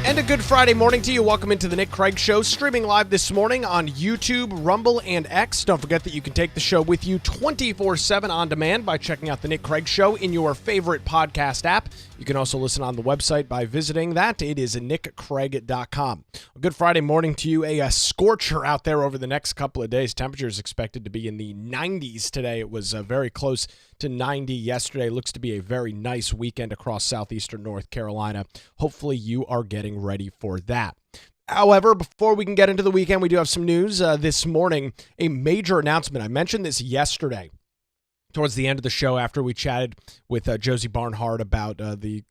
And a good Friday morning to you. Welcome into the Nick Craig Show, streaming live this morning on YouTube, Rumble, and X. Don't forget that you can take the show with you 24/7 on demand by checking out the Nick Craig Show in your favorite podcast app. You can also listen on the website by visiting that. It is nickcraig.com. A good Friday morning to you. A scorcher out there over the next couple of days. Temperatures expected to be in the 90s today. It was very close to 90 yesterday. Looks to be a very nice weekend across southeastern North Carolina. Hopefully you are getting ready for that. However, before we can get into the weekend, we do have some news this morning. A major announcement. I mentioned this yesterday towards the end of the show after we chatted with Josie Barnhart about the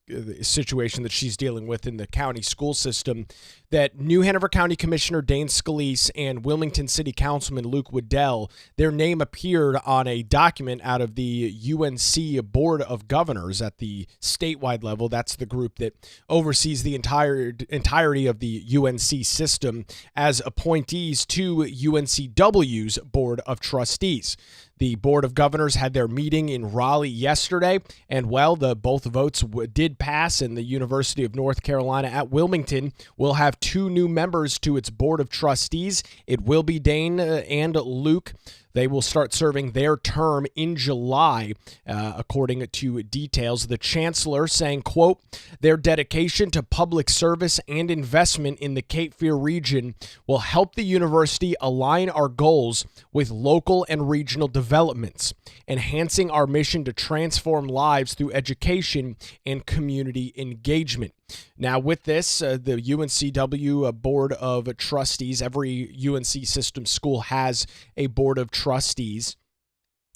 situation that she's dealing with in the county school system, that New Hanover County Commissioner Dane Scalise and Wilmington City Councilman Luke Waddell, their name appeared on a document out of the UNC Board of Governors at the statewide level. That's the group that oversees the entirety of the UNC system as appointees to UNCW's Board of Trustees. The Board of Governors had their meeting in Raleigh yesterday, and both votes did pass, and the University of North Carolina at Wilmington will have two new members to its Board of Trustees. It will be Dane and Luke. They will start serving their term in July, according to details. The chancellor saying, quote, their dedication to public service and investment in the Cape Fear region will help the university align our goals with local and regional developments, enhancing our mission to transform lives through education and community engagement. Now, with this, the UNCW Board of Trustees, every UNC system school has a Board of Trustees.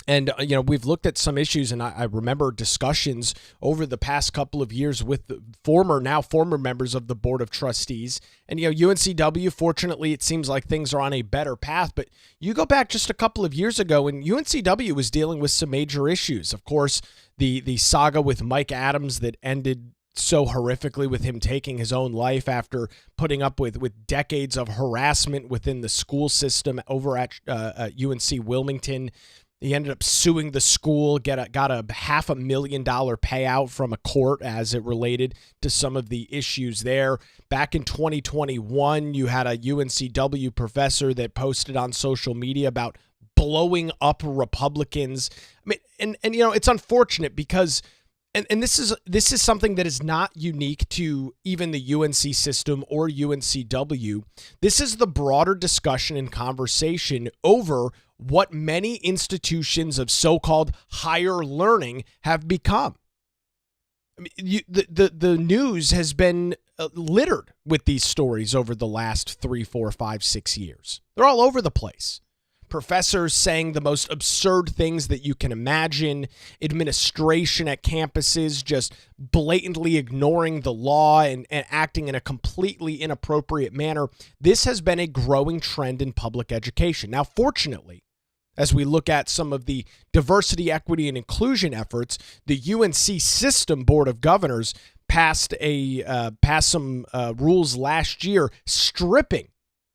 And, we've looked at some issues, and I remember discussions over the past couple of years with the former members of the Board of Trustees. And, UNCW, fortunately, it seems like things are on a better path. But you go back just a couple of years ago, and UNCW was dealing with some major issues. Of course, the saga with Mike Adams that ended so horrifically with him taking his own life after putting up with decades of harassment within the school system over at UNC Wilmington. He ended up suing the school, got a $500,000 payout from a court as it related to some of the issues there. Back in 2021, you had a UNCW professor that posted on social media about blowing up Republicans. I mean, and it's unfortunate because And this is something that is not unique to even the UNC system or UNCW. This is the broader discussion and conversation over what many institutions of so-called higher learning have become. I mean, the news has been littered with these stories over the last 3, 4, 5, 6 years. They're all over the place. Professors saying the most absurd things that you can imagine, administration at campuses just blatantly ignoring the law and acting in a completely inappropriate manner. This has been a growing trend in public education. Now, fortunately, as we look at some of the diversity, equity, and inclusion efforts, the UNC System Board of Governors passed some rules last year stripping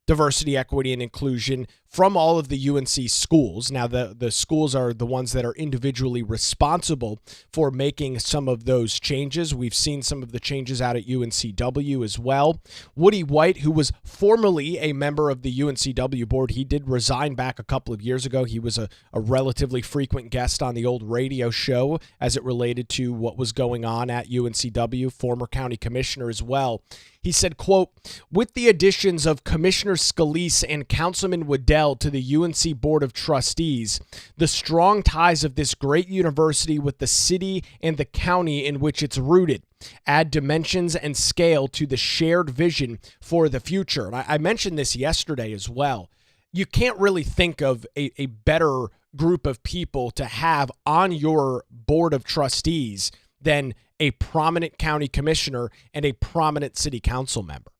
diversity, equity, and inclusion from all of the UNC schools. Now, the schools are the ones that are individually responsible for making some of those changes. We've seen some of the changes out at UNCW as well. Woody White, who was formerly a member of the UNCW board, he did resign back a couple of years ago. He was a relatively frequent guest on the old radio show as it related to what was going on at UNCW, former county commissioner as well. He said, quote, with the additions of Commissioner Scalise and Councilman Waddell to the UNC Board of Trustees, the strong ties of this great university with the city and the county in which it's rooted add dimensions and scale to the shared vision for the future. And I mentioned this yesterday as well. You can't really think of a better group of people to have on your Board of Trustees than a prominent county commissioner and a prominent city council member.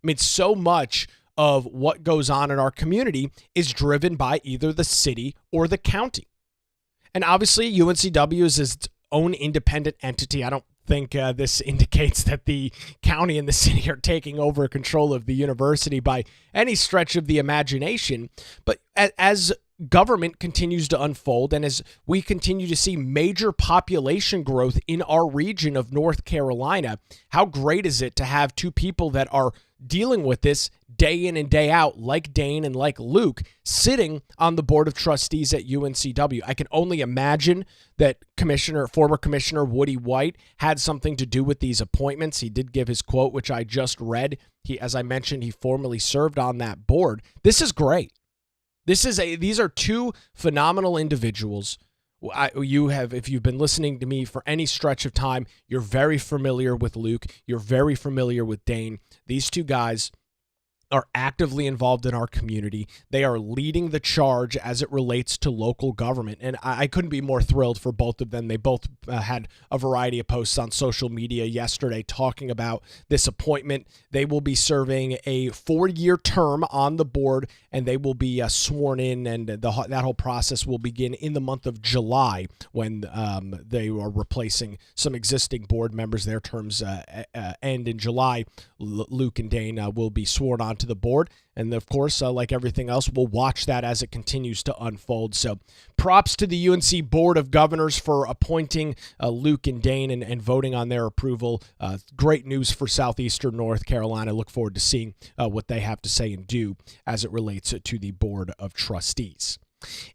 I mean, so much of what goes on in our community is driven by either the city or the county. And obviously, UNCW is its own independent entity. I don't think this indicates that the county and the city are taking over control of the university by any stretch of the imagination. But as government continues to unfold, and as we continue to see major population growth in our region of North Caorlina, how great is it to have two people that are dealing with this day in and day out, like Dane and like Luke, sitting on the board of trustees at UNCW. I can only imagine that former Commissioner Woody White had something to do with these appointments. He did give his quote, which I just read. As I mentioned, he formerly served on that board. This is great. These are two phenomenal individuals. If you've been listening to me for any stretch of time, you're very familiar with Luke. You're very familiar with Dane. These two guys are actively involved in our community. They are leading the charge as it relates to local government. And I couldn't be more thrilled for both of them. They both had a variety of posts on social media yesterday talking about this appointment. They will be serving a 4-year term on the board, and they will be sworn in, and that whole process will begin in the month of July when they are replacing some existing board members. Their terms end in July. Luke and Dane will be sworn on to the board, and of course, like everything else, we'll watch that as it continues to unfold. So props to the UNC Board of Governors for appointing Luke and Dane and voting on their approval. Great news for southeastern North Carolina. Look forward to seeing what they have to say and do as it relates to the Board of Trustees.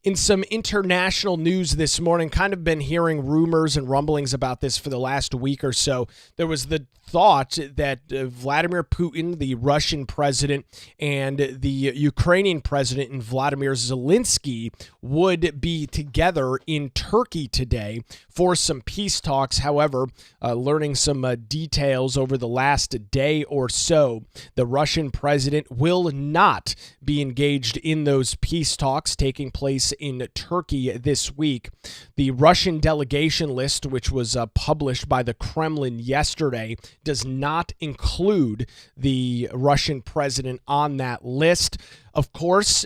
In some international news this morning, kind of been hearing rumors and rumblings about this for the last week or so. There was the thought that Vladimir Putin, the Russian president, and the Ukrainian president, Vladimir Zelensky, would be together in Turkey today for some peace talks. However, learning some details over the last day or so, the Russian president will not be engaged in those peace talks taking place in Turkey this week. The Russian delegation list, which was published by the Kremlin yesterday, does not include the Russian president on that list. Of course,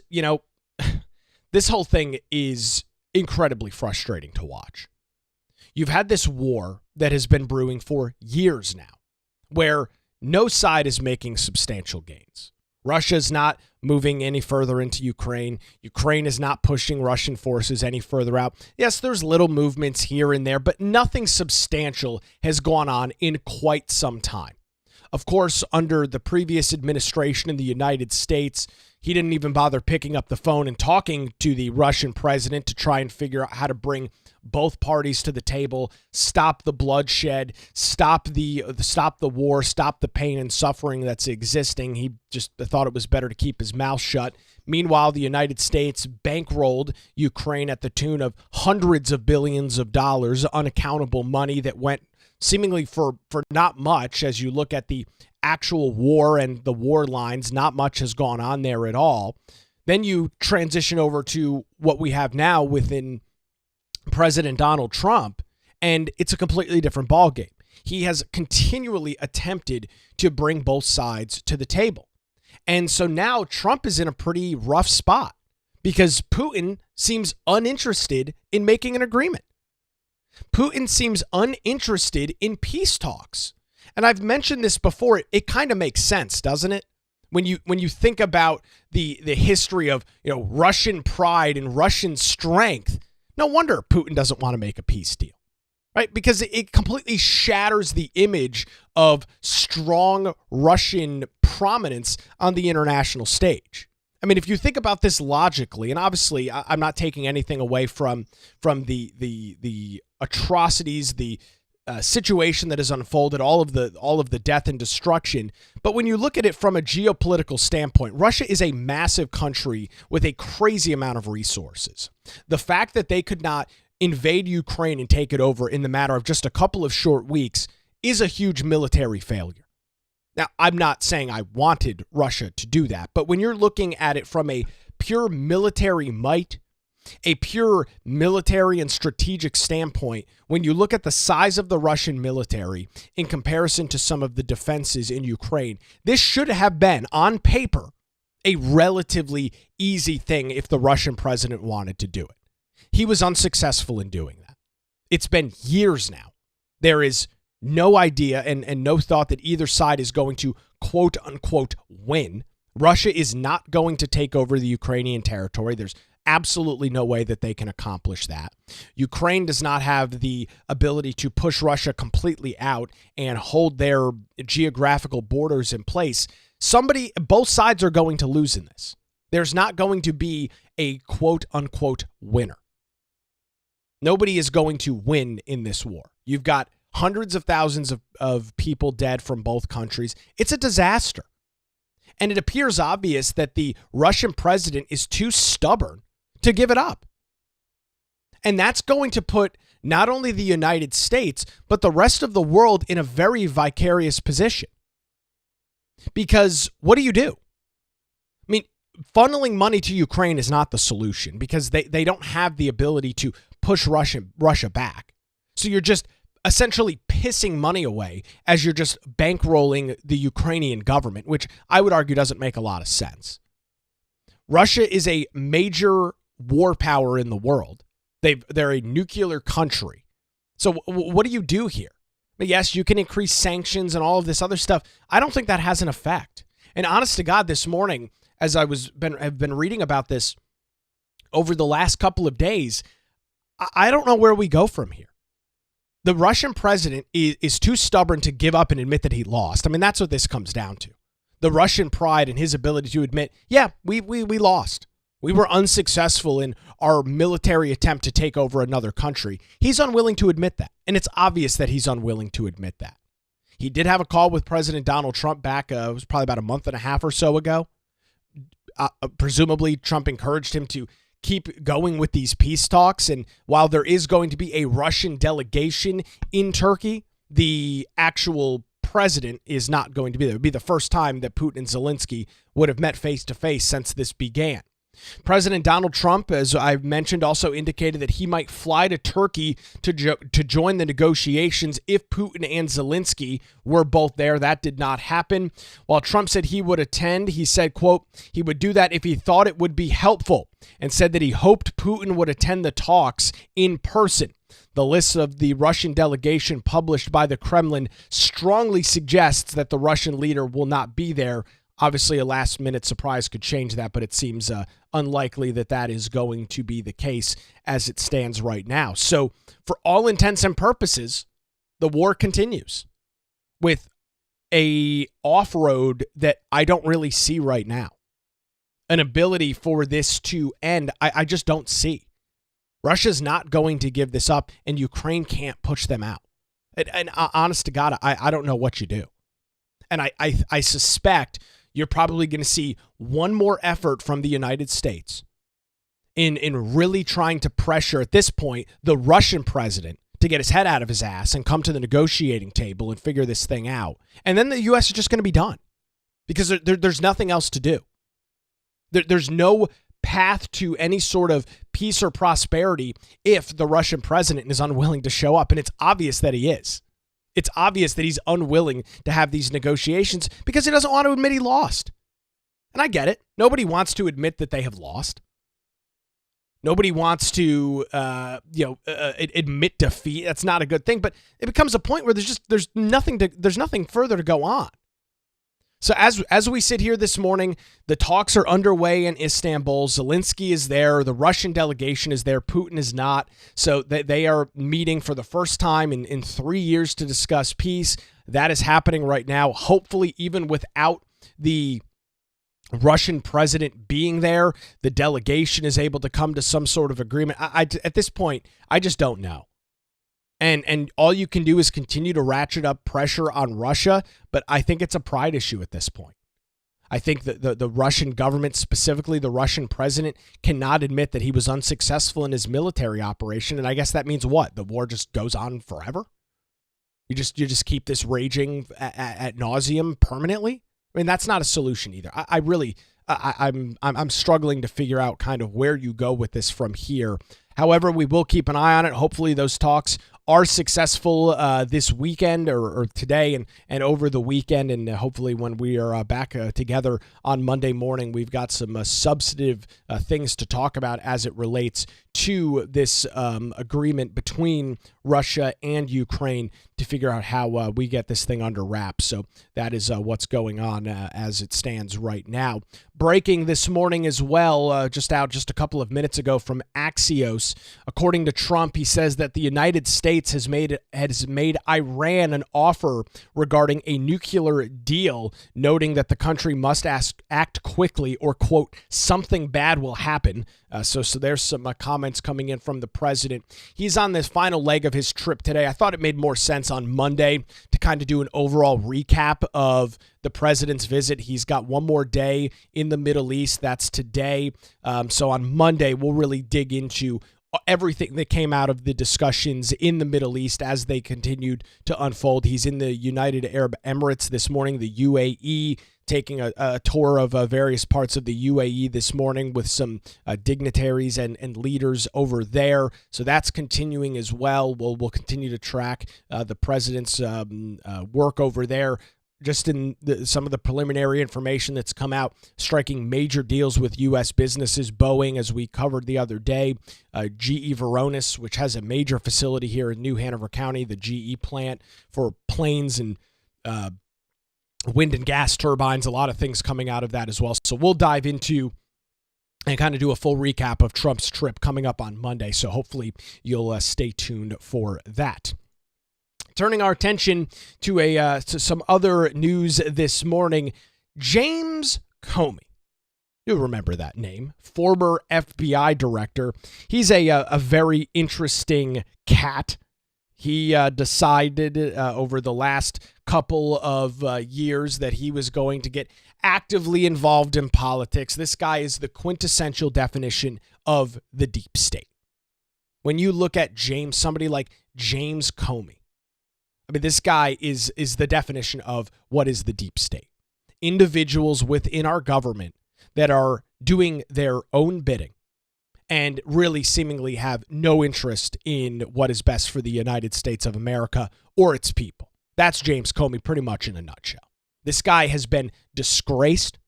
this whole thing is incredibly frustrating to watch. You've had this war that has been brewing for years now, where no side is making substantial gains. Russia's not moving any further into Ukraine. Ukraine is not pushing Russian forces any further out. Yes, there's little movements here and there, but nothing substantial has gone on in quite some time. Of course, under the previous administration in the United States, he didn't even bother picking up the phone and talking to the Russian president to try and figure out how to bring both parties to the table, stop the bloodshed, stop the war, stop the pain and suffering that's existing. He just thought it was better to keep his mouth shut. Meanwhile, the United States bankrolled Ukraine at the tune of hundreds of billions of dollars, unaccountable money that went seemingly for not much. As you look at the actual war and the war lines, not much has gone on there at all. Then you transition over to what we have now within President Donald Trump, and it's a completely different ballgame. He has continually attempted to bring both sides to the table. And so now Trump is in a pretty rough spot because Putin seems uninterested in making an agreement. Putin seems uninterested in peace talks. And I've mentioned this before. It kind of makes sense, doesn't it? When you think about the history of Russian pride and Russian strength, no wonder Putin doesn't want to make a peace deal, right? Because it completely shatters the image of strong Russian prominence on the international stage. I mean, if you think about this logically, and obviously I'm not taking anything away from the atrocities, the situation that has unfolded, all of the death and destruction. But when you look at it from a geopolitical standpoint, Russia is a massive country with a crazy amount of resources. The fact that they could not invade Ukraine and take it over in the matter of just a couple of short weeks is a huge military failure. Now, I'm not saying I wanted Russia to do that, but when you're looking at it from a pure military might, a pure military and strategic standpoint, when you look at the size of the Russian military in comparison to some of the defenses in Ukraine, this should have been, on paper, a relatively easy thing if the Russian president wanted to do it. He was unsuccessful in doing that. It's been years now. There is no idea and no thought that either side is going to quote unquote win. Russia is not going to take over the Ukrainian territory. There's absolutely no way that they can accomplish that. Ukraine does not have the ability to push Russia completely out and hold their geographical borders in place. Both sides are going to lose in this. There's not going to be a quote unquote winner. Nobody is going to win in this war. You've got hundreds of thousands of people dead from both countries. It's a disaster. And it appears obvious that the Russian president is too stubborn to give it up. And that's going to put not only the United States, but the rest of the world in a very vicarious position. Because what do you do? I mean, funneling money to Ukraine is not the solution because they don't have the ability to push Russia back. So you're just essentially pissing money away as you're just bankrolling the Ukrainian government, which I would argue doesn't make a lot of sense. Russia is a major war power in the world. They're a nuclear country. So what do you do here? But yes, you can increase sanctions and all of this other stuff. I don't think that has an effect. And honest to God, this morning, as I've been reading about this over the last couple of days, I don't know where we go from here. The Russian president is too stubborn to give up and admit that he lost. I mean, that's what this comes down to. The Russian pride and his ability to admit, yeah, we lost. We were unsuccessful in our military attempt to take over another country. He's unwilling to admit that. And it's obvious that he's unwilling to admit that. He did have a call with President Donald Trump back, it was probably about a month and a half or so ago. Presumably, Trump encouraged him to keep going with these peace talks. And while there is going to be a Russian delegation in Turkey, the actual president is not going to be there. It would be the first time that Putin and Zelensky would have met face to face since this began. President Donald Trump, as I mentioned, also indicated that he might fly to Turkey to join the negotiations if Putin and Zelensky were both there. That did not happen. While Trump said he would attend, he said, quote, he would do that if he thought it would be helpful, and said that he hoped Putin would attend the talks in person. The list of the Russian delegation published by the Kremlin strongly suggests that the Russian leader will not be there. Obviously, a last-minute surprise could change that, but it seems unlikely that that is going to be the case as it stands right now. So, for all intents and purposes, the war continues with a off-road that I don't really see right now. An ability for this to end, I just don't see. Russia's not going to give this up, and Ukraine can't push them out. And honest to God, I don't know what you do. And I suspect you're probably going to see one more effort from the United States in really trying to pressure, at this point, the Russian president to get his head out of his ass and come to the negotiating table and figure this thing out. And then the U.S. is just going to be done because there's nothing else to do. There's no path to any sort of peace or prosperity if the Russian president is unwilling to show up. And it's obvious that he is. It's obvious that he's unwilling to have these negotiations because he doesn't want to admit he lost. And I get it. Nobody wants to admit that they have lost. Nobody wants to, admit defeat. That's not a good thing. But it becomes a point where there's nothing further to go on. So as we sit here this morning, the talks are underway in Istanbul. Zelensky is there. The Russian delegation is there. Putin is not. So they are meeting for the first time in 3 years to discuss peace. That is happening right now. Hopefully, even without the Russian president being there, the delegation is able to come to some sort of agreement. At this point, I just don't know. And all you can do is continue to ratchet up pressure on Russia, but I think it's a pride issue at this point. I think that the Russian government, specifically the Russian president, cannot admit that he was unsuccessful in his military operation, and I guess that means what? The war just goes on forever? You just keep this raging at nauseum permanently? I mean, that's not a solution either. I'm struggling to figure out kind of where you go with this from here. However, we will keep an eye on it. Hopefully those talks are successful this weekend or today and over the weekend. And hopefully when we are back together on Monday morning, we've got some substantive things to talk about as it relates to this agreement between Russia and Ukraine to figure out how we get this thing under wraps. So that is what's going on as it stands right now. Breaking this morning as well, just a couple of minutes ago from Axios. According to Trump, he says that the United States has made Iran an offer regarding a nuclear deal, noting that the country must act quickly or, quote, something bad will happen. So there's some comments coming in from the president. He's on this final leg of his trip today. I thought it made more sense on Monday to kind of do an overall recap of the president's visit. He's got one more day in the Middle East. That's today. So on Monday, we'll really dig into everything that came out of the discussions in the Middle East as they continued to unfold. He's in the United Arab Emirates this morning, the UAE, taking a tour of various parts of the UAE this morning with some dignitaries and leaders over there. So that's continuing as well. We'll continue to track the president's work over there. Just in some of the preliminary information that's come out, striking major deals with U.S. businesses, Boeing, as we covered the other day, GE Veronis, which has a major facility here in New Hanover County, the GE plant for planes and wind and gas turbines, a lot of things coming out of that as well. So we'll dive into and kind of do a full recap of Trump's trip coming up on Monday. So hopefully you'll stay tuned for that. Turning our attention to some other news this morning, James Comey. You remember that name, former FBI director. He's a very interesting cat. He decided over the last couple of years that he was going to get actively involved in politics. This guy is the quintessential definition of the deep state. When you look at somebody like James Comey, I mean, this guy is the definition of what is the deep state. Individuals within our government that are doing their own bidding and really seemingly have no interest in what is best for the United States of America or its people. That's James Comey pretty much in a nutshell. This guy has been disgraced.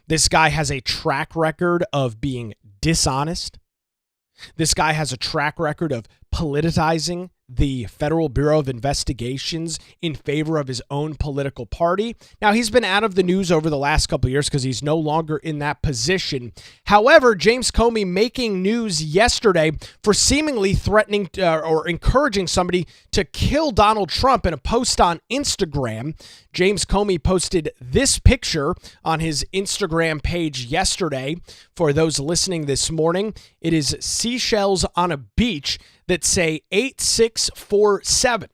This guy has a track record of being dishonest. This guy has a track record of politicizing the Federal Bureau of Investigations in favor of his own political party. Now, he's been out of the news over the last couple of years because he's no longer in that position. However, James Comey making news yesterday for seemingly threatening or encouraging somebody to kill Donald Trump in a post on Instagram. James Comey posted this picture on his Instagram page yesterday. For those listening this morning, it is seashells on a beach that say 8647.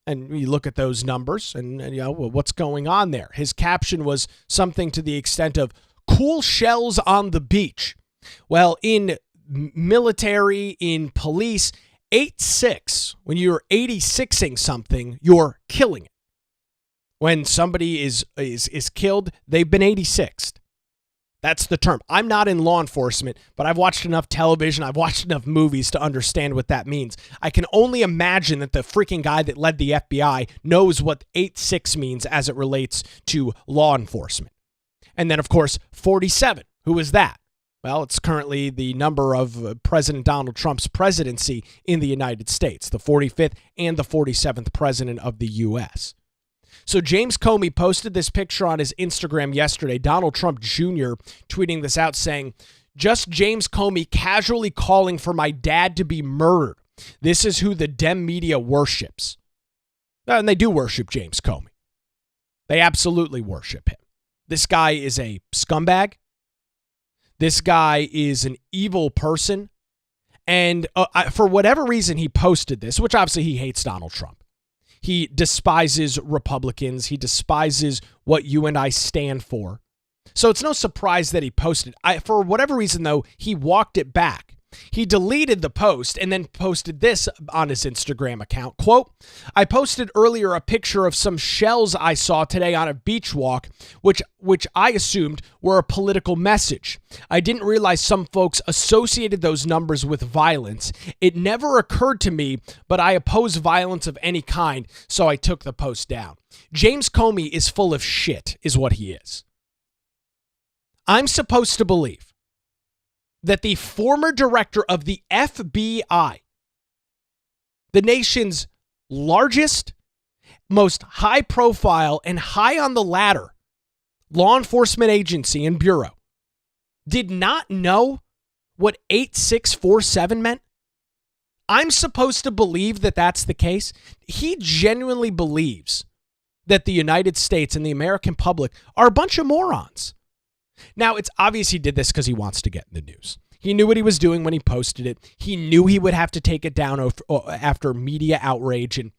And you look at those numbers and what's going on there. His caption was something to the extent of cool shells on the beach. Well, in military, in police, 86, when you're 86ing something, you're killing it. When somebody is killed, they've been 86ed. That's the term. I'm not in law enforcement, but I've watched enough television, I've watched enough movies to understand what that means. I can only imagine that the freaking guy that led the FBI knows what 86 means as it relates to law enforcement. And then, of course, 47. Who is that? Well, it's currently the number of President Donald Trump's presidency in the United States, the 45th and the 47th president of the U.S. So James Comey posted this picture on his Instagram yesterday. Donald Trump Jr. tweeting this out saying, just James Comey casually calling for my dad to be murdered. This is who the Dem media worships. And they do worship James Comey. They absolutely worship him. This guy is a scumbag. This guy is an evil person. And for whatever reason he posted this, which obviously he hates Donald Trump. He despises Republicans. He despises what you and I stand for. So it's no surprise that he posted. For whatever reason, though, he walked it back. He deleted the post and then posted this on his Instagram account. Quote, I posted earlier a picture of some shells I saw today on a beach walk, which I assumed were a political message. I didn't realize some folks associated those numbers with violence. It never occurred to me, but I oppose violence of any kind, so I took the post down. James Comey is full of shit, is what he is. I'm supposed to believe that the former director of the FBI, the nation's largest, most high profile and high on the ladder law enforcement agency and bureau, did not know what 8647 meant? I'm supposed to believe that that's the case? He genuinely believes that the United States and the American public are a bunch of morons. Now, it's obvious he did this because he wants to get in the news. He knew what he was doing when he posted it. He knew he would have to take it down after media outrage and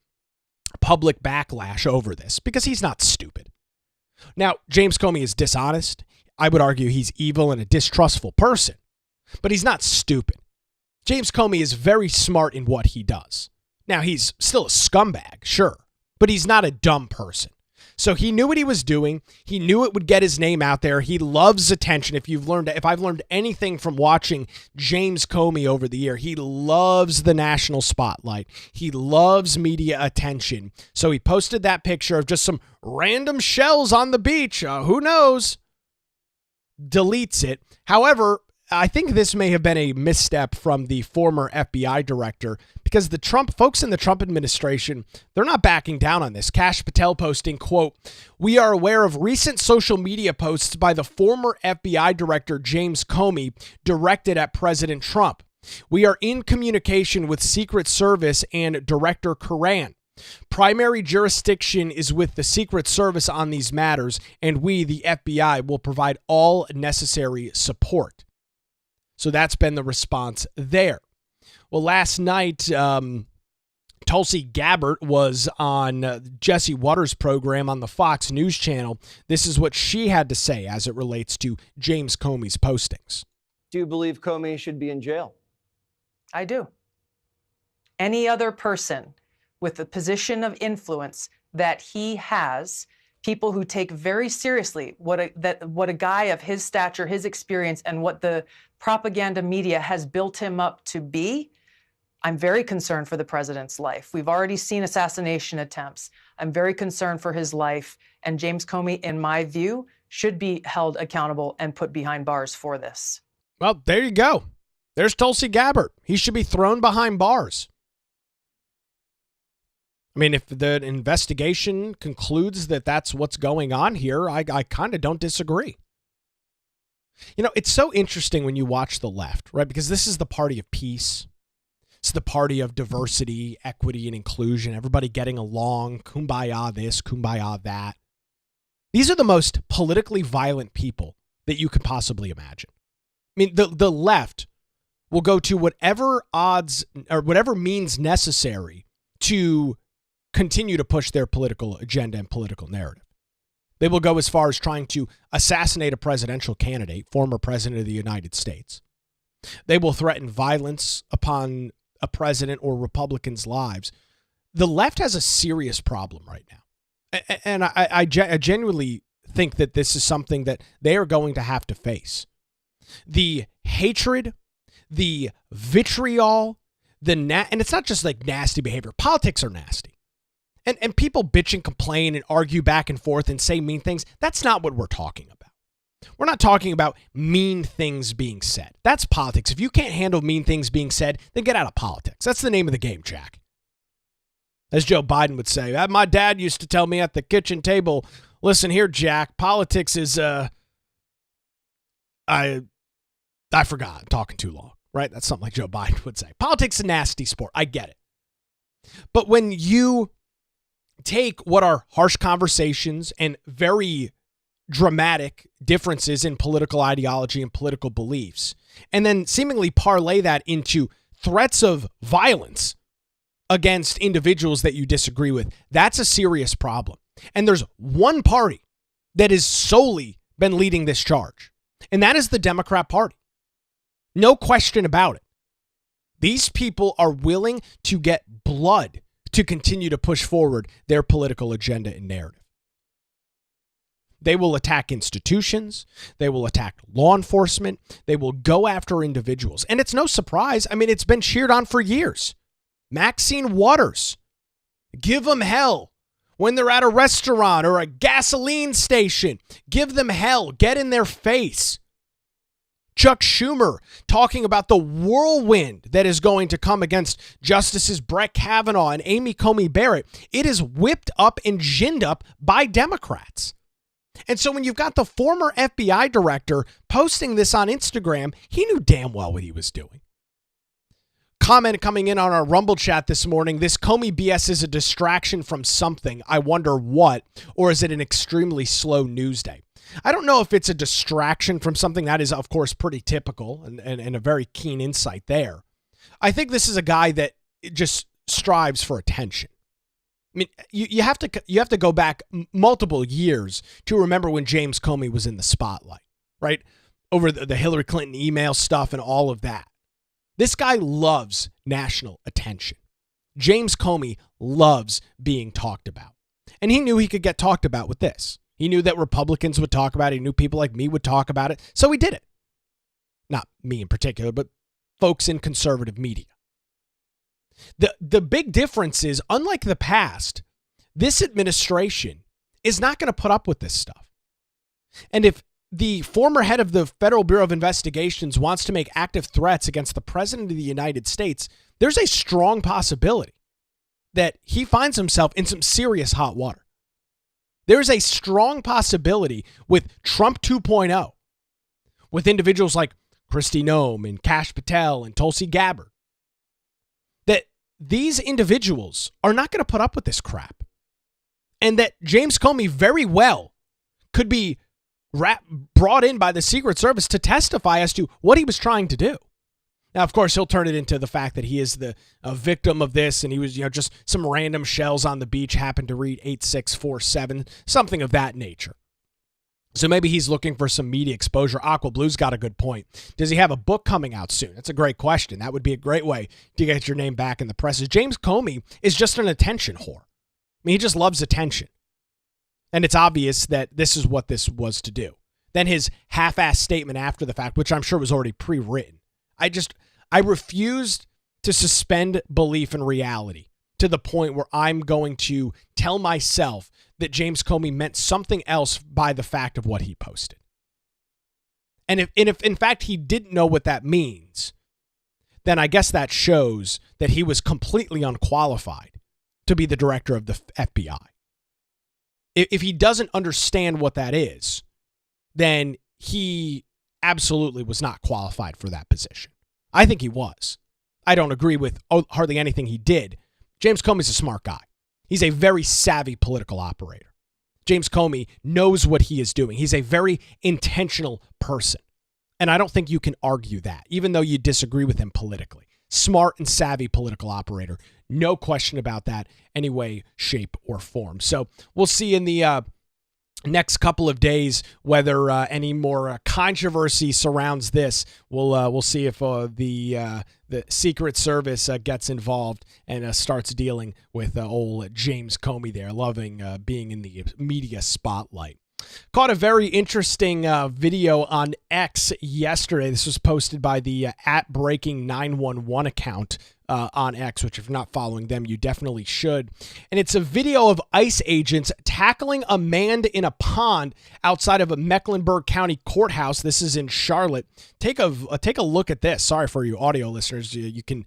public backlash over this because he's not stupid. Now, James Comey is dishonest. I would argue he's evil and a distrustful person, but he's not stupid. James Comey is very smart in what he does. Now, he's still a scumbag, sure, but he's not a dumb person. So he knew what he was doing. He knew it would get his name out there. He loves attention. If I've learned anything from watching James Comey over the year, he loves the national spotlight. He loves media attention. So he posted that picture of just some random shells on the beach. Who knows? Deletes it. However, I think this may have been a misstep from the former FBI director because the folks in the Trump administration, they're not backing down on this. Kash Patel posting, quote, "We are aware of recent social media posts by the former FBI director James Comey directed at President Trump. We are in communication with Secret Service and Director Curran. Primary jurisdiction is with the Secret Service on these matters, and we, the FBI, will provide all necessary support." So that's been the response there. Well, last night, Tulsi Gabbard was on Jesse Waters' program on the Fox News channel. This is what she had to say as it relates to James Comey's postings. Do you believe Comey should be in jail? I do. Any other person with the position of influence that he has, people who take very seriously what a guy of his stature, his experience, and what the propaganda media has built him up to be, I'm very concerned for the president's life. We've already seen assassination attempts. I'm very concerned for his life. And James Comey, in my view, should be held accountable and put behind bars for this. Well, there you go. There's Tulsi Gabbard. He should be thrown behind bars. I mean, if the investigation concludes that that's what's going on here, I kind of don't disagree. You know, it's so interesting when you watch the left, right? Because this is the party of peace. It's the party of diversity, equity, and inclusion. Everybody getting along, kumbaya this, kumbaya that. These are the most politically violent people that you could possibly imagine. I mean, the left will go to whatever odds or whatever means necessary to continue to push their political agenda and political narrative. They will go as far as trying to assassinate a presidential candidate, former president of the United States. They will threaten violence upon a president or Republicans' lives. The left has a serious problem right now. And I genuinely think that this is something that they are going to have to face. The hatred, the vitriol, and it's not just like nasty behavior. Politics are nasty. And people bitch and complain and argue back and forth and say mean things. That's not what we're talking about. We're not talking about mean things being said. That's politics. If you can't handle mean things being said, then get out of politics. That's the name of the game, Jack. As Joe Biden would say, my dad used to tell me at the kitchen table, listen here, Jack, politics is, I forgot, I'm talking too long, right? That's something like Joe Biden would say. Politics is a nasty sport. I get it. But when you take what are harsh conversations and very dramatic differences in political ideology and political beliefs, and then seemingly parlay that into threats of violence against individuals that you disagree with, that's a serious problem. And there's one party that has solely been leading this charge, and that is the Democrat Party. No question about it. These people are willing to get blood to continue to push forward their political agenda and narrative. They will attack institutions. They will attack law enforcement. They will go after individuals. And it's no surprise. I mean, it's been cheered on for years. Maxine Waters, give them hell. When they're at a restaurant or a gasoline station, give them hell. Get in their face. Chuck Schumer talking about the whirlwind that is going to come against Justices Brett Kavanaugh and Amy Comey Barrett. It is whipped up and ginned up by Democrats. And so when you've got the former FBI director posting this on Instagram, he knew damn well what he was doing. Comment coming in on our Rumble chat this morning, this Comey BS is a distraction from something. I wonder what, or is it an extremely slow news day? I don't know if it's a distraction from something. That is, of course, pretty typical and a very keen insight there. I think this is a guy that just strives for attention. I mean, you have to go back multiple years to remember when James Comey was in the spotlight, right? Over the Hillary Clinton email stuff and all of that. This guy loves national attention. James Comey loves being talked about. And he knew he could get talked about with this. He knew that Republicans would talk about it. He knew people like me would talk about it. So he did it. Not me in particular, but folks in conservative media. The big difference is, unlike the past, this administration is not going to put up with this stuff. And if the former head of the Federal Bureau of Investigations wants to make active threats against the President of the United States, there's a strong possibility that he finds himself in some serious hot water. There's a strong possibility with Trump 2.0, with individuals like Kristi Noem and Kash Patel and Tulsi Gabbard, that these individuals are not going to put up with this crap. And that James Comey very well could be brought in by the Secret Service to testify as to what he was trying to do. Now, of course, he'll turn it into the fact that he is a victim of this, and he was, just some random shells on the beach happened to read 8647, something of that nature. So maybe he's looking for some media exposure. Aqua Blue's got a good point. Does he have a book coming out soon? That's a great question. That would be a great way to get your name back in the press. James Comey is just an attention whore. I mean, he just loves attention. And it's obvious that this is what this was to do. Then his half-assed statement after the fact, which I'm sure was already pre-written. I refused to suspend belief in reality to the point where I'm going to tell myself that James Comey meant something else by the fact of what he posted. And if in fact he didn't know what that means, then I guess that shows that he was completely unqualified to be the director of the FBI. If he doesn't understand what that is, then he absolutely was not qualified for that position. I think he was. I don't agree with hardly anything he did. James Comey's a smart guy. He's a very savvy political operator. James Comey knows what he is doing. He's a very intentional person. And I don't think you can argue that, even though you disagree with him politically. Smart and savvy political operator. No question about that, any way, shape, or form. So we'll see in the next couple of days whether any more controversy surrounds this. We'll see if the Secret Service gets involved and starts dealing with old James Comey there, loving being in the media spotlight. Caught a very interesting video on X yesterday. This was posted by the @Breaking911 account on X, which if you're not following them, you definitely should. And it's a video of ICE agents tackling a man in a pond outside of a Mecklenburg County courthouse. This is in Charlotte. Take a look at this. Sorry for you audio listeners. You can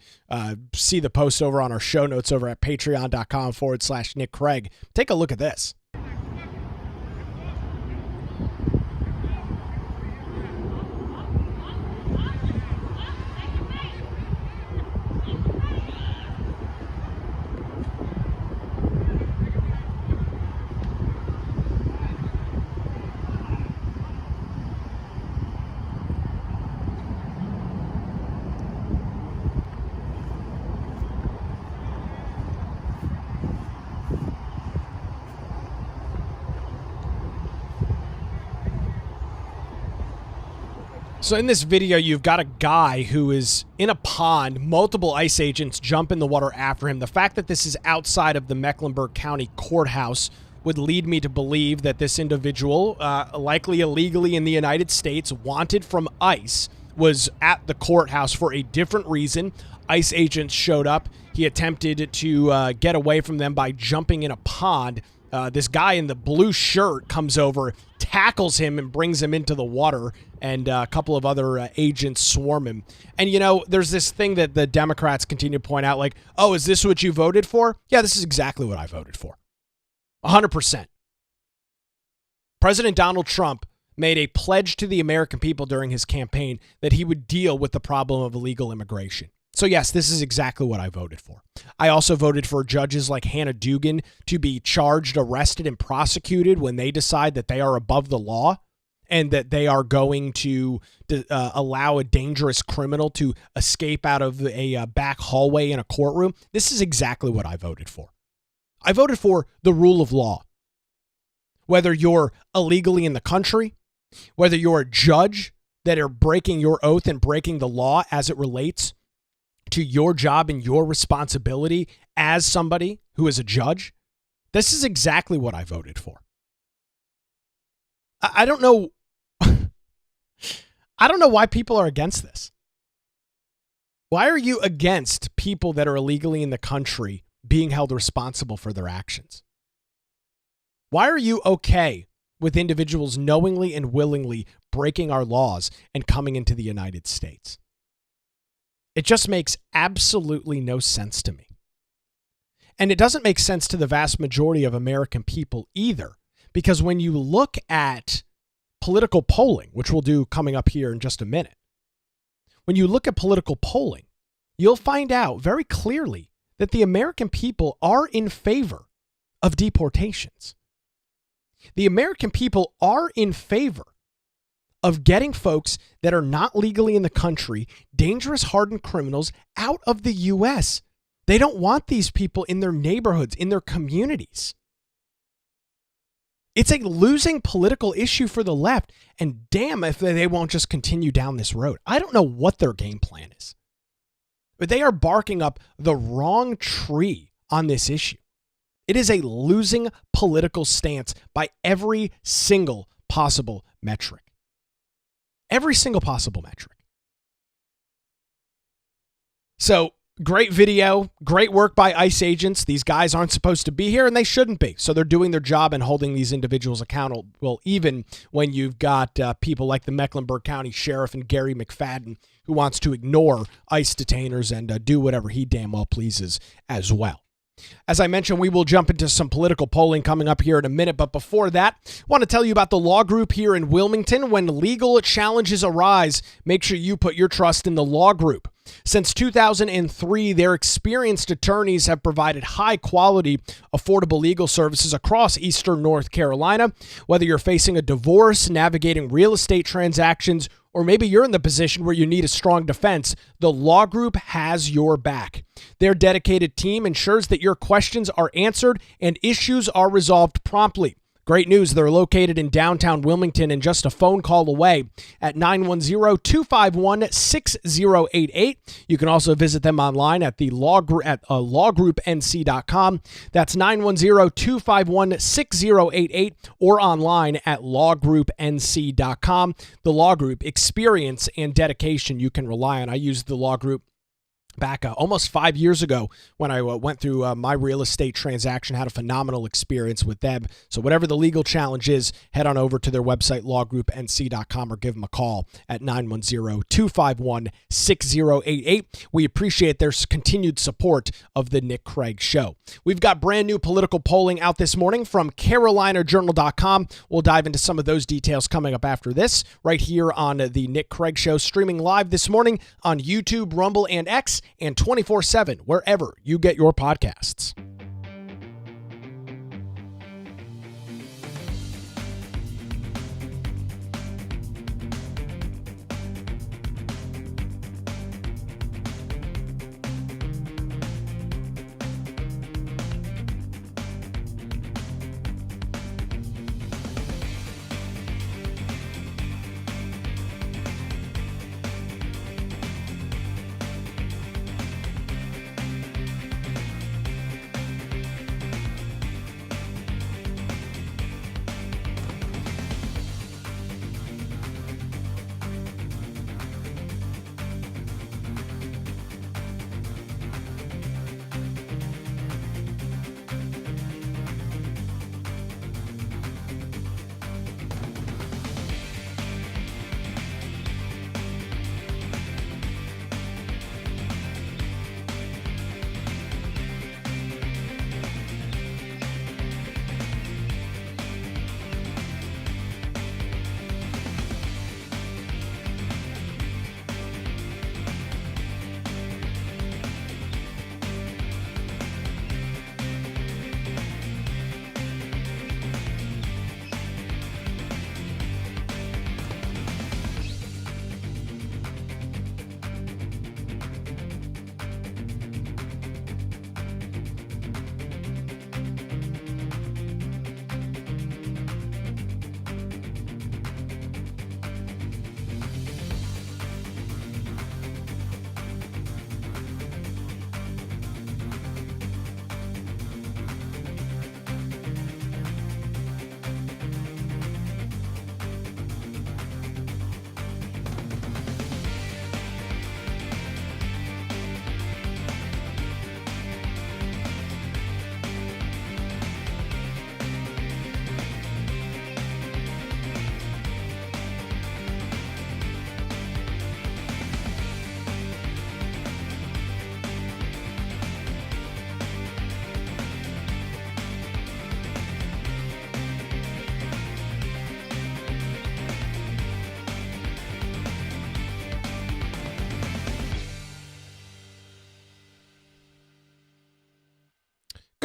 see the post over on our show notes over at patreon.com/Nick Craig. Take a look at this. So in this video, you've got a guy who is in a pond. Multiple ICE agents jump in the water after him. The fact that this is outside of the Mecklenburg County courthouse would lead me to believe that this individual, likely illegally in the United States, wanted from ICE, was at the courthouse for a different reason. ICE agents showed up. He attempted to get away from them by jumping in a pond. This guy in the blue shirt comes over, tackles him, and brings him into the water, and a couple of other agents swarm him. And, there's this thing that the Democrats continue to point out, like, oh, is this what you voted for? Yeah, this is exactly what I voted for. 100%. President Donald Trump made a pledge to the American people during his campaign that he would deal with the problem of illegal immigration. So yes, this is exactly what I voted for. I also voted for judges like Hannah Dugan to be charged, arrested, and prosecuted when they decide that they are above the law and that they are going to allow a dangerous criminal to escape out of a back hallway in a courtroom. This is exactly what I voted for. I voted for the rule of law. Whether you're illegally in the country, whether you're a judge that are breaking your oath and breaking the law as it relates to your job and your responsibility as somebody who is a judge, this is exactly what I voted for. I don't know. I don't know why people are against this. Why are you against people that are illegally in the country being held responsible for their actions? Why are you okay with individuals knowingly and willingly breaking our laws and coming into the United States? It just makes absolutely no sense to me. And it doesn't make sense to the vast majority of American people either, because when you look at political polling, which we'll do coming up here in just a minute, when you look at political polling, you'll find out very clearly that the American people are in favor of deportations. The American people are in favor of getting folks that are not legally in the country, dangerous, hardened criminals, out of the U.S. They don't want these people in their neighborhoods, in their communities. It's a losing political issue for the left, and damn if they won't just continue down this road. I don't know what their game plan is, but they are barking up the wrong tree on this issue. It is a losing political stance by every single possible metric. Every single possible metric. So, great video, great work by ICE agents. These guys aren't supposed to be here, and they shouldn't be. So they're doing their job and holding these individuals accountable. Well, even when you've got people like the Mecklenburg County Sheriff and Gary McFadden, who wants to ignore ICE detainers and do whatever he damn well pleases as well. As I mentioned, we will jump into some political polling coming up here in a minute. But before that, I want to tell you about the Law Group here in Wilmington. When legal challenges arise, make sure you put your trust in the Law Group. Since 2003, their experienced attorneys have provided high-quality, affordable legal services across eastern North Carolina. Whether you're facing a divorce, navigating real estate transactions, or maybe you're in the position where you need a strong defense, the Law Group has your back. Their dedicated team ensures that your questions are answered and issues are resolved promptly. Great news, they're located in downtown Wilmington and just a phone call away at 910-251-6088. You can also visit them online at the lawgroupnc.com. That's 910-251-6088 or online at lawgroupnc.com. The Law Group, experience and dedication you can rely on. I used the Law Group back almost 5 years ago when I went through my real estate transaction, had a phenomenal experience with them. So whatever the legal challenge is, head on over to their website, lawgroupnc.com, or give them a call at 910-251-6088. We appreciate their continued support of the Nick Craig Show. We've got brand new political polling out this morning from CarolinaJournal.com. We'll dive into some of those details coming up after this, right here on the Nick Craig Show, streaming live this morning on YouTube, Rumble, and X, and 24/7 wherever you get your podcasts.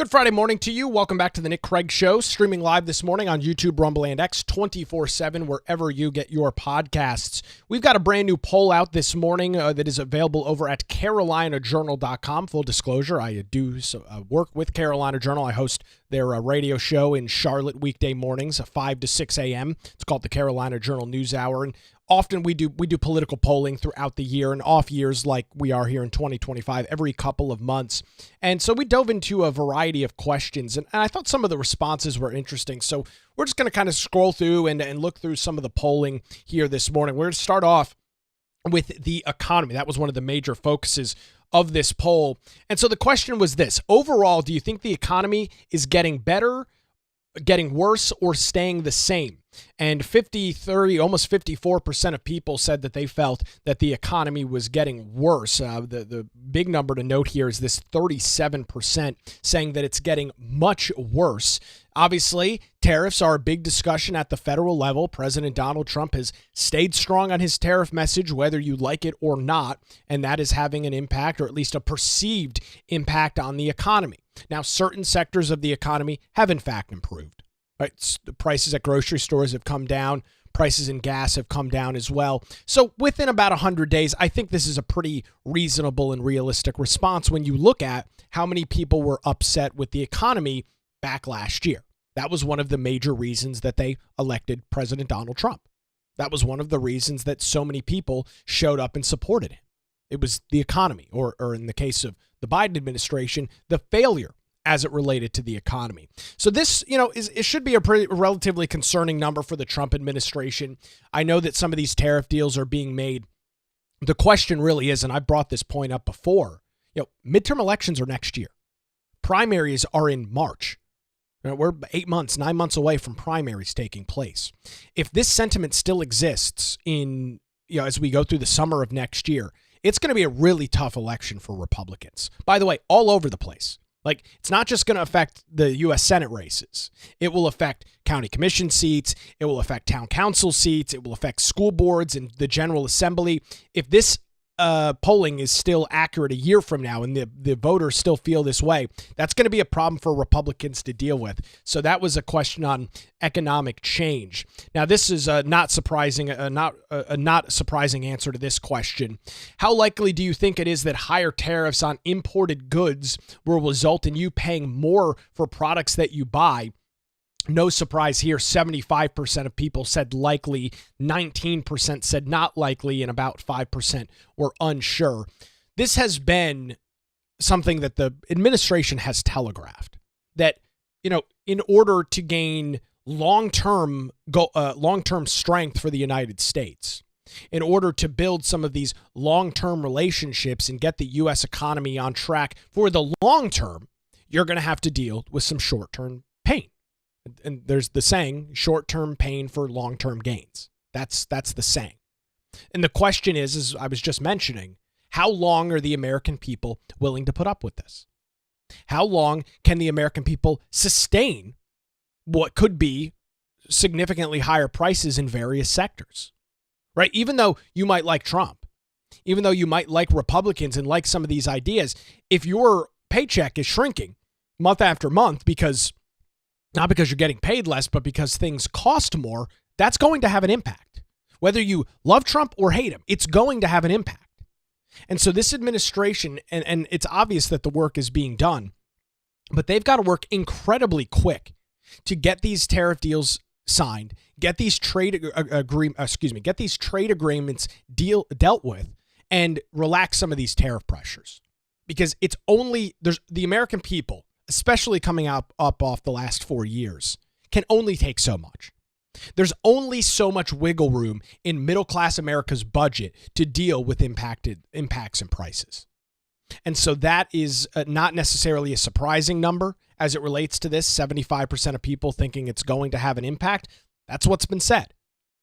Good Friday morning to you. Welcome back to the Nick Craig Show, streaming live this morning on YouTube, Rumble, and X 24/7, wherever you get your podcasts. We've got a brand new poll out this morning that is available over at CarolinaJournal.com. Full disclosure, I do work with Carolina Journal. I host their radio show in Charlotte weekday mornings, 5 to 6 a.m. It's called the Carolina Journal News Hour, and often we do political polling throughout the year, and off years like we are here in 2025 every couple of months. And so we dove into a variety of questions, and I thought some of the responses were interesting. So we're just going to kind of scroll through and look through some of the polling here this morning. We're going to start off with the economy. That was one of the major focuses of this poll. And so the question was this: overall, do you think the economy is getting better, getting worse, or staying the same? And 30, almost 54% of people said that they felt that the economy was getting worse. The big number to note here is this 37% saying that it's getting much worse. Obviously, tariffs are a big discussion at the federal level. President Donald Trump has stayed strong on his tariff message, whether you like it or not, and that is having an impact, or at least a perceived impact, on the economy. Now, certain sectors of the economy have in fact improved. Right? The prices at grocery stores have come down. Prices in gas have come down as well. So within about 100 days, I think this is a pretty reasonable and realistic response when you look at how many people were upset with the economy back last year. That was one of the major reasons that they elected President Donald Trump. That was one of the reasons that so many people showed up and supported him. It was the economy, or in the case of the Biden administration, the failure as it related to the economy. So this, it should be a relatively concerning number for the Trump administration. I know that some of these tariff deals are being made. The question really is, and I brought this point up before, midterm elections are next year. Primaries are in March. We're 9 months away from primaries taking place. If this sentiment still exists as we go through the summer of next year, it's going to be a really tough election for Republicans. By the way, all over the place. Like, it's not just going to affect the U.S. Senate races. It will affect county commission seats. It will affect town council seats. It will affect school boards and the General Assembly. If this polling is still accurate a year from now and the voters still feel this way, that's going to be a problem for Republicans to deal with. So that was a question on economic change. Now, this is not surprising answer to this question. How likely do you think it is that higher tariffs on imported goods will result in you paying more for products that you buy? No surprise here, 75% of people said likely, 19% said not likely, and about 5% were unsure. This has been something that the administration has telegraphed, that, in order to gain long-term strength for the United States, in order to build some of these long-term relationships and get the U.S. economy on track for the long term, you're going to have to deal with some short-term pain. And there's the saying, short-term pain for long-term gains. That's the saying. And the question is, as I was just mentioning, how long are the American people willing to put up with this? How long can the American people sustain what could be significantly higher prices in various sectors? Right? Even though you might like Trump, even though you might like Republicans and like some of these ideas, if your paycheck is shrinking month after month not because you're getting paid less, but because things cost more, that's going to have an impact. Whether you love Trump or hate him, it's going to have an impact. And so this administration, and it's obvious that the work is being done, but they've got to work incredibly quick to get these tariff deals signed, get these trade agreements dealt with, and relax some of these tariff pressures. Because there's the American people, especially coming up off the last 4 years, can only take so much. There's only so much wiggle room in middle-class America's budget to deal with impacts in prices. And so that is not necessarily a surprising number as it relates to this. 75% of people thinking it's going to have an impact. That's what's been said.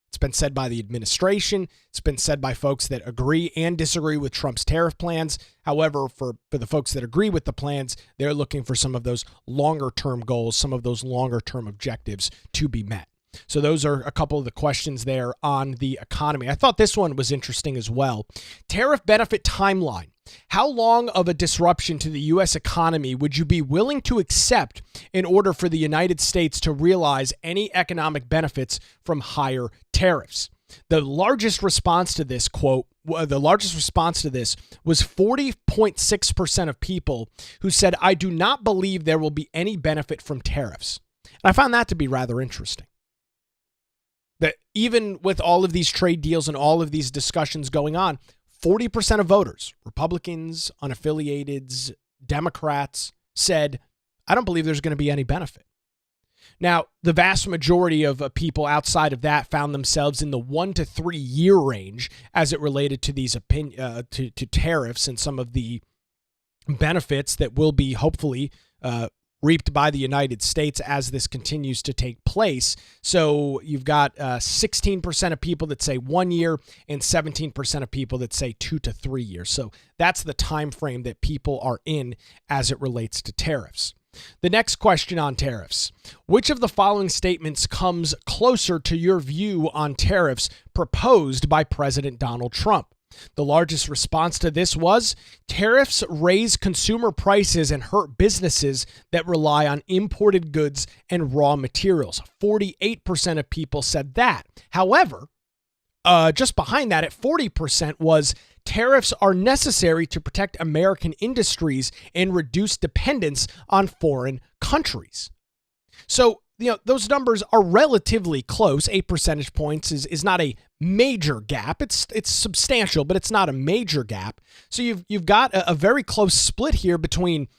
It's been said by the administration. It's been said by folks that agree and disagree with Trump's tariff plans. However, for the folks that agree with the plans, they're looking for some of those longer-term goals, some of those longer-term objectives to be met. So those are a couple of the questions there on the economy. I thought this one was interesting as well. Tariff benefit timeline. How long of a disruption to the U.S. economy would you be willing to accept in order for the United States to realize any economic benefits from higher tariffs? The largest response to this, quote, the largest response to this was 40.6% of people who said, I do not believe there will be any benefit from tariffs. And I found that to be rather interesting. That even with all of these trade deals and all of these discussions going on, 40% of voters, Republicans, unaffiliateds, Democrats, said, I don't believe there's going to be any benefit. Now, the vast majority of people outside of that found themselves in the 1 to 3 year range as it related to these to tariffs and some of the benefits that will be hopefully reaped by the United States as this continues to take place. So you've got 16% of people that say 1 year and 17% of people that say 2 to 3 years. So that's the time frame that people are in as it relates to tariffs. The next question on tariffs. Which of the following statements comes closer to your view on tariffs proposed by President Donald Trump? The largest response to this was, tariffs raise consumer prices and hurt businesses that rely on imported goods and raw materials. 48% of people said that. However, just behind that at 40% was, tariffs are necessary to protect American industries and reduce dependence on foreign countries. So, those numbers are relatively close. 8 percentage points is not a major gap. It's substantial, but it's not a major gap. So you've got a very close split here between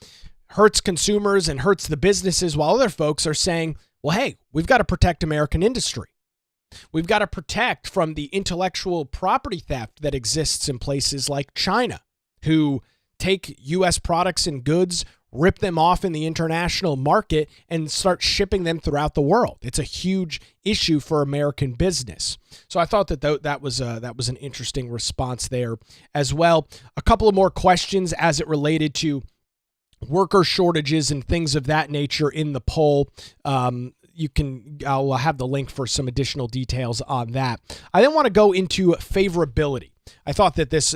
hurts consumers and hurts the businesses, while other folks are saying, well, hey, we've got to protect American industry. We've got to protect from the intellectual property theft that exists in places like China, who take U.S. products and goods, rip them off in the international market, and start shipping them throughout the world. It's a huge issue for American business. So I thought that was an interesting response there as well. A couple of more questions as it related to worker shortages and things of that nature in the poll. I'll have the link for some additional details on that. I then want to go into favorability. I thought that this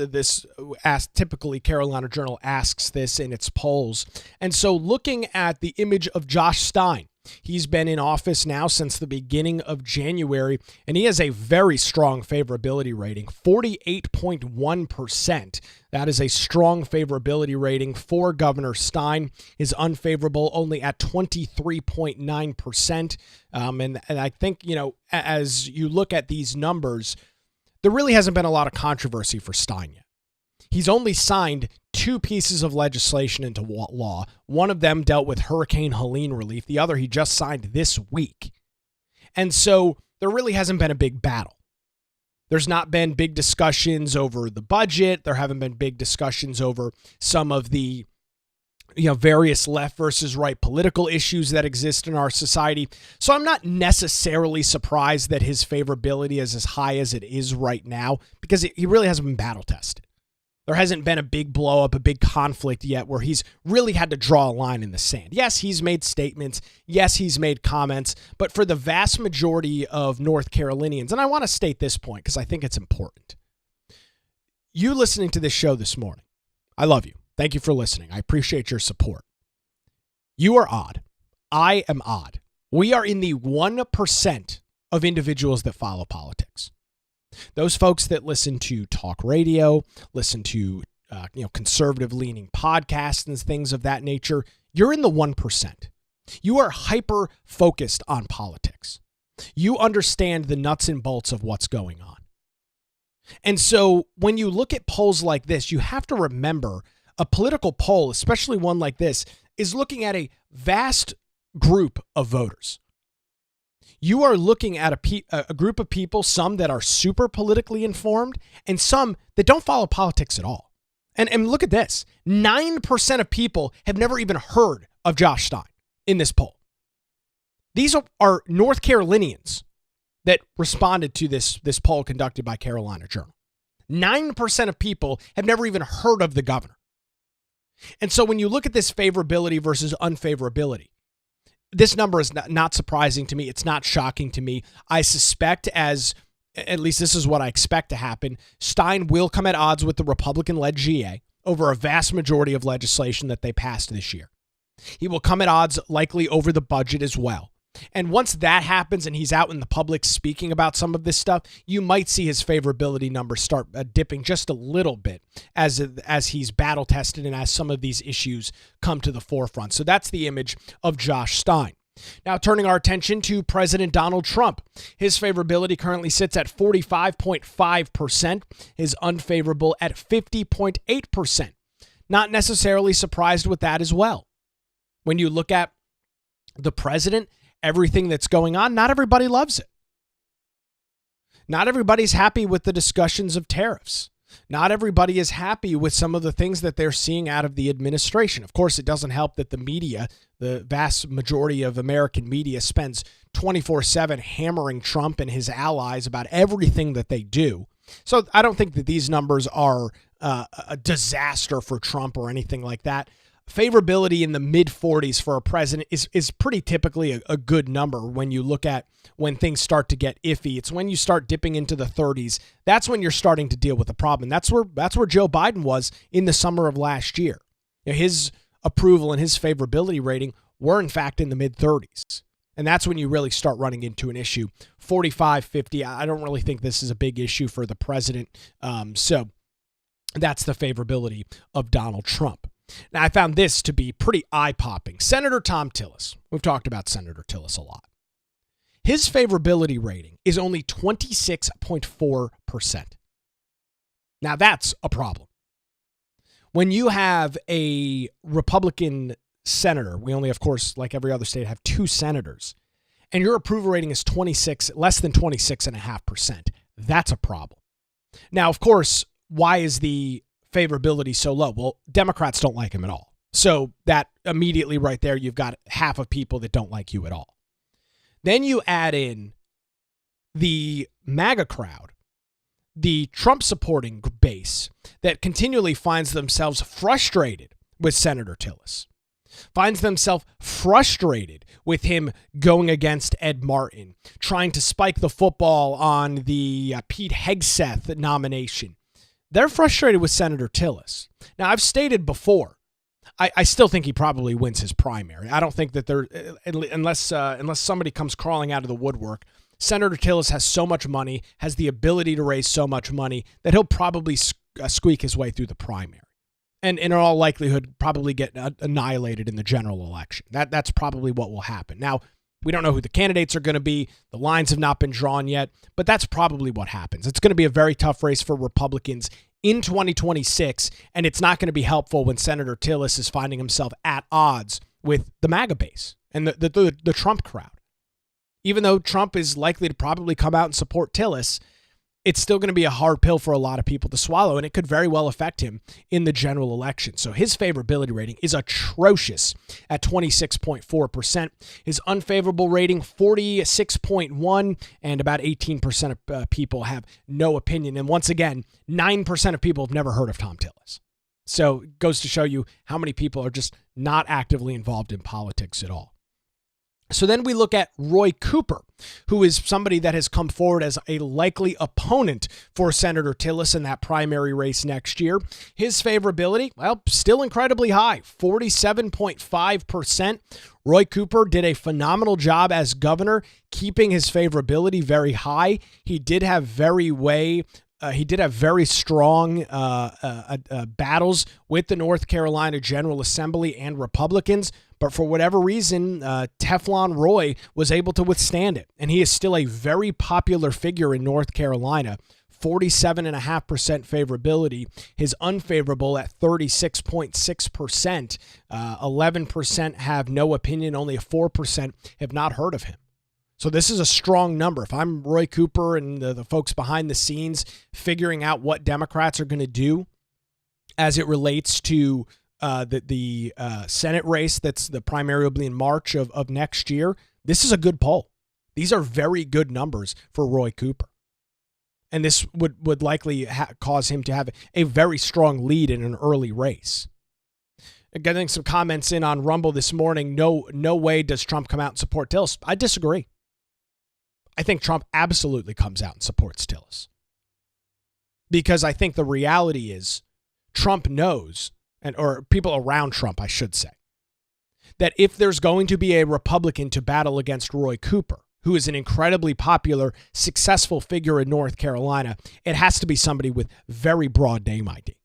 typically Carolina Journal asks this in its polls. And so looking at the image of Josh Stein, he's been in office now since the beginning of January, and he has a very strong favorability rating, 48.1%. That is a strong favorability rating for Governor Stein. Is unfavorable only at 23.9%. And I think, as you look at these numbers, there really hasn't been a lot of controversy for Stein yet. He's only signed 2 pieces of legislation into law. One of them dealt with Hurricane Helene relief. The other he just signed this week. And so there really hasn't been a big battle. There's not been big discussions over the budget. There haven't been big discussions over some of the various left versus right political issues that exist in our society. So I'm not necessarily surprised that his favorability is as high as it is right now, because he really hasn't been battle tested. There hasn't been a big blow up, a big conflict yet where he's really had to draw a line in the sand. Yes, he's made statements. Yes, he's made comments. But for the vast majority of North Carolinians, and I want to state this point because I think it's important. You listening to this show this morning, I love you. Thank you for listening. I appreciate your support. You are odd. I am odd. We are in the 1% of individuals that follow politics. Those folks that listen to talk radio, listen to conservative-leaning podcasts and things of that nature, you're in the 1%. You are hyper-focused on politics. You understand the nuts and bolts of what's going on. And so when you look at polls like this, you have to remember a political poll, especially one like this, is looking at a vast group of voters. You are looking at a group of people, some that are super politically informed and some that don't follow politics at all. And look at this. 9% of people have never even heard of Josh Stein in this poll. These are North Carolinians that responded to this poll conducted by Carolina Journal. 9% of people have never even heard of the governor. And so when you look at this favorability versus unfavorability, this number is not surprising to me. It's not shocking to me. I suspect, at least this is what I expect to happen, Stein will come at odds with the Republican-led GA over a vast majority of legislation that they passed this year. He will come at odds likely over the budget as well. And once that happens and he's out in the public speaking about some of this stuff, you might see his favorability numbers start dipping just a little bit as he's battle tested and as some of these issues come to the forefront. So that's the image of Josh Stein. Now, turning our attention to President Donald Trump. His favorability currently sits at 45.5%, his unfavorable at 50.8%. Not necessarily surprised with that as well. When you look at the president, everything that's going on, not everybody loves it. Not everybody's happy with the discussions of tariffs. Not everybody is happy with some of the things that they're seeing out of the administration. Of course, it doesn't help that the media, the vast majority of American media, spends 24/7 hammering Trump and his allies about everything that they do. So I don't think that these numbers are a disaster for Trump or anything like that. Favorability in the mid-40s for a president is pretty typically a good number when you look at when things start to get iffy. It's when you start dipping into the 30s. That's when you're starting to deal with the problem. That's where Joe Biden was in the summer of last year. His approval and his favorability rating were, in fact, in the mid-30s. And that's when you really start running into an issue. 45, 50, I don't really think this is a big issue for the president. So that's the favorability of Donald Trump. Now, I found this to be pretty eye-popping. Senator Tom Tillis. We've talked about Senator Tillis a lot. His favorability rating is only 26.4%. Now, that's a problem. When you have a Republican senator, we only, of course, like every other state, have 2 senators, and your approval rating is less than 26.5%, that's a problem. Now, of course, why is the favorability so low? Well, Democrats don't like him at all. So that immediately right there, you've got half of people that don't like you at all. Then you add in the MAGA crowd, the Trump supporting base that continually finds themselves frustrated with Senator Tillis, finds themselves frustrated with him going against Ed Martin, trying to spike the football on the Pete Hegseth nomination. They're frustrated with Senator Tillis. Now, I've stated before, I still think he probably wins his primary. I don't think that unless somebody comes crawling out of the woodwork, Senator Tillis has so much money, has the ability to raise so much money that he'll probably squeak his way through the primary. And in all likelihood, probably get annihilated in the general election. That's probably what will happen. Now, we don't know who the candidates are going to be. The lines have not been drawn yet, but that's probably what happens. It's going to be a very tough race for Republicans in 2026, and it's not going to be helpful when Senator Tillis is finding himself at odds with the MAGA base and the Trump crowd. Even though Trump is likely to probably come out and support Tillis, it's still going to be a hard pill for a lot of people to swallow, and it could very well affect him in the general election. So his favorability rating is atrocious at 26.4%. His unfavorable rating, 46.1%, and about 18% of people have no opinion. And once again, 9% of people have never heard of Tom Tillis. So it goes to show you how many people are just not actively involved in politics at all. So then we look at Roy Cooper, who is somebody that has come forward as a likely opponent for Senator Tillis in that primary race next year. His favorability, well, still incredibly high, 47.5%. Roy Cooper did a phenomenal job as governor, keeping his favorability very high. He did have very strong battles with the North Carolina General Assembly and Republicans, but for whatever reason, Teflon Roy was able to withstand it, and he is still a very popular figure in North Carolina. 47.5% favorability, his unfavorable at 36.6%. 11% have no opinion, only 4% have not heard of him. So this is a strong number. If I'm Roy Cooper and the folks behind the scenes figuring out what Democrats are going to do as it relates to the Senate race, that's the primary will be in March of next year, this is a good poll. These are very good numbers for Roy Cooper. And this would likely cause him to have a very strong lead in an early race. getting some comments in on Rumble this morning. No way does Trump come out and support Tillis. I disagree. I think Trump absolutely comes out and supports Tillis. Because I think the reality is Trump knows, or people around Trump, I should say, that if there's going to be a Republican to battle against Roy Cooper, who is an incredibly popular, successful figure in North Carolina, it has to be somebody with very broad name ID.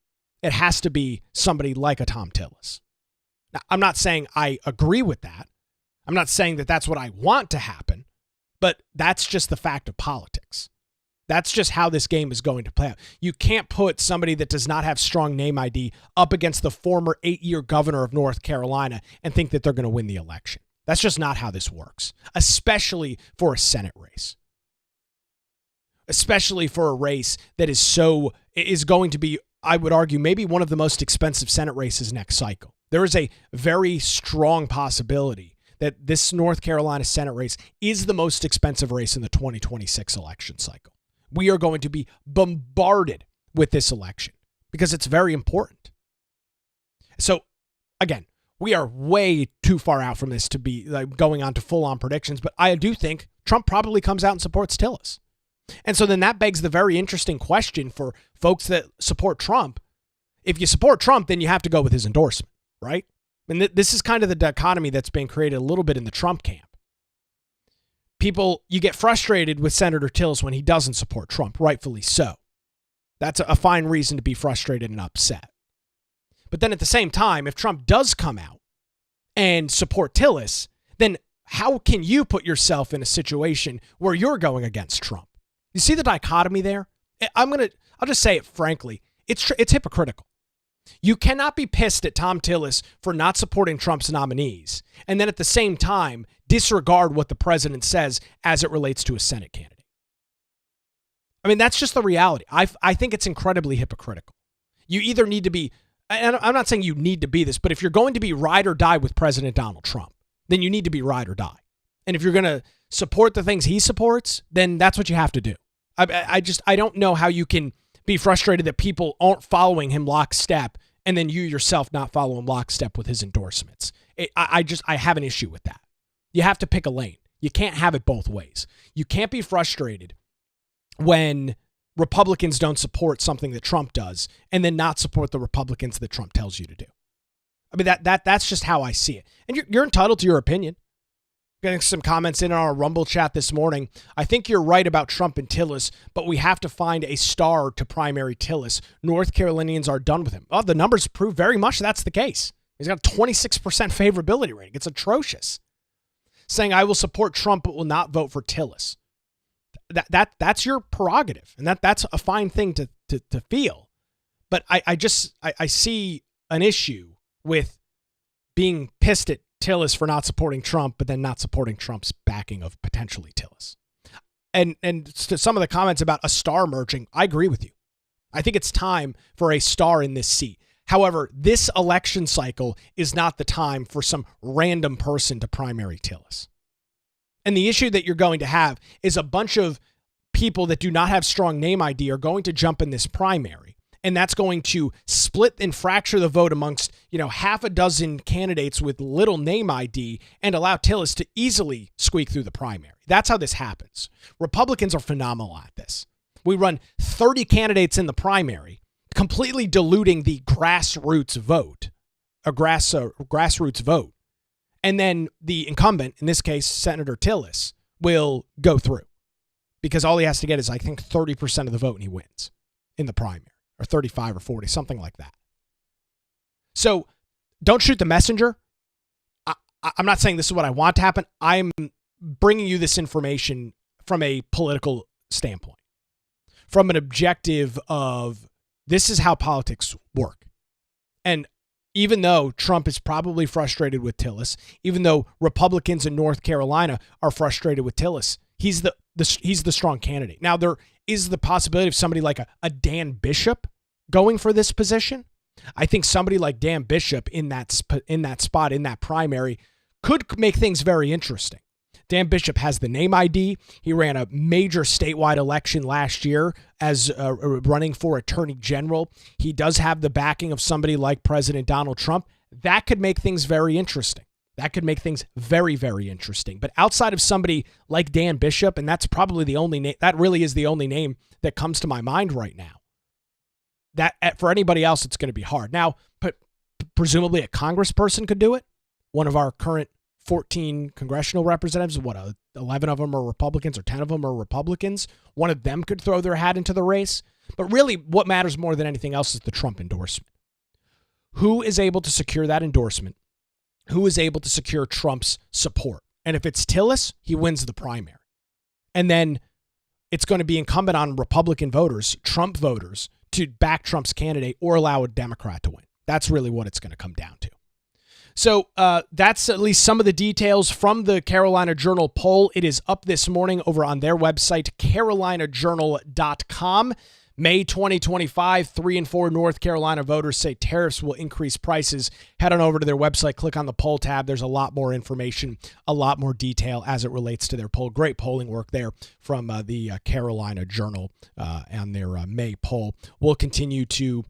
It has to be somebody like a Tom Tillis. Now, I'm not saying I agree with that. I'm not saying that that's what I want to happen, but that's just the fact of politics. That's just how this game is going to play out. You can't put somebody that does not have strong name ID up against the former 8-year governor of North Carolina and think that they're going to win the election. That's just not how this works, especially for a Senate race. Especially for a race that is going to be, I would argue, maybe one of the most expensive Senate races next cycle. There is a very strong possibility that this North Carolina Senate race is the most expensive race in the 2026 election cycle. We are going to be bombarded with this election because it's very important. So, again, we are way too far out from this to be going on to full-on predictions, but I do think Trump probably comes out and supports Tillis. And so then that begs the very interesting question for folks that support Trump. If you support Trump, then you have to go with his endorsement, right? And this is kind of the dichotomy that's being created a little bit in the Trump camp. You get frustrated with Senator Tillis when he doesn't support Trump, rightfully so. That's a fine reason to be frustrated and upset. But then at the same time, if Trump does come out and support Tillis, then how can you put yourself in a situation where you're going against Trump? You see the dichotomy there? I'll just say it frankly. It's hypocritical. You cannot be pissed at Tom Tillis for not supporting Trump's nominees and then at the same time disregard what the president says as it relates to a Senate candidate. I mean, that's just the reality. I think it's incredibly hypocritical. You either need to be, and I'm not saying you need to be this, but if you're going to be ride or die with President Donald Trump, then you need to be ride or die. And if you're going to support the things he supports, then that's what you have to do. I don't know how you can be frustrated that people aren't following him lockstep and then you yourself not follow him lockstep with his endorsements. I have an issue with that. You have to pick a lane. You can't have it both ways. You can't be frustrated when Republicans don't support something that Trump does and then not support the Republicans that Trump tells you to do. I mean, that's just how I see it. And you're entitled to your opinion. Getting some comments in on our Rumble chat this morning. I think you're right about Trump and Tillis, but we have to find a star to primary Tillis. North Carolinians are done with him. Oh, the numbers prove very much that's the case. He's got a 26% favorability rating. It's atrocious. Saying I will support Trump but will not vote for Tillis. That's your prerogative, and that's a fine thing to feel. But I see an issue with being pissed at Tillis for not supporting Trump, but then not supporting Trump's backing of potentially Tillis. And to some of the comments about a star emerging, I agree with you. I think it's time for a star in this seat. However, this election cycle is not the time for some random person to primary Tillis. And the issue that you're going to have is a bunch of people that do not have strong name ID are going to jump in this primary. And that's going to split and fracture the vote amongst, half a dozen candidates with little name ID and allow Tillis to easily squeak through the primary. That's how this happens. Republicans are phenomenal at this. We run 30 candidates in the primary, completely diluting the grassroots vote, grassroots vote. And then the incumbent, in this case, Senator Tillis, will go through because all he has to get is, I think, 30% of the vote and he wins in the primary. Or 35 or 40, something like that. So don't shoot the messenger. I'm not saying this is what I want to happen. I'm bringing you this information from a political standpoint, from an objective of this is how politics work. And even though Trump is probably frustrated with Tillis, even though Republicans in North Carolina are frustrated with Tillis, he's the strong candidate. Now, there is the possibility of somebody like a Dan Bishop going for this position. I think somebody like Dan Bishop in that spot, in that primary, could make things very interesting. Dan Bishop has the name ID. He ran a major statewide election last year as running for attorney general. He does have the backing of somebody like President Donald Trump. that could make things very interesting. That could make things very, very interesting. But outside of somebody like Dan Bishop, and that's probably the only name, that really is the only name that comes to my mind right now. That for anybody else, it's going to be hard. Now, but presumably a congressperson could do it. One of our current 14 congressional representatives, 11 of them are Republicans or 10 of them are Republicans. One of them could throw their hat into the race. But really, what matters more than anything else is the Trump endorsement. Who is able to secure that endorsement? Who is able to secure Trump's support? And if it's Tillis, he wins the primary. And then it's going to be incumbent on Republican voters, Trump voters, to back Trump's candidate or allow a Democrat to win. That's really what it's going to come down to. So that's at least some of the details from the Carolina Journal poll. It is up this morning over on their website, carolinajournal.com. May 2025, 3 and 4 North Carolina voters say tariffs will increase prices. Head on over to their website, click on the poll tab. There's a lot more information, a lot more detail as it relates to their poll. Great polling work there from the Carolina Journal and their May poll. We'll continue to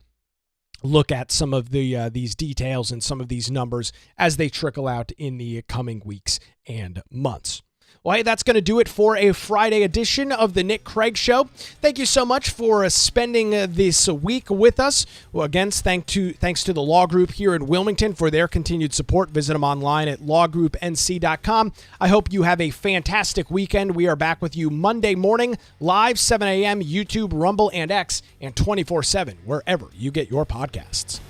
look at some of these details and some of these numbers as they trickle out in the coming weeks and months. Well, hey, that's going to do it for a Friday edition of the Nick Craig Show. Thank you so much for spending this week with us. Well, again, thanks to the Law Group here in Wilmington for their continued support. Visit them online at lawgroupnc.com. I hope you have a fantastic weekend. We are back with you Monday morning, live 7 a.m., YouTube, Rumble, and X, and 24/7, wherever you get your podcasts.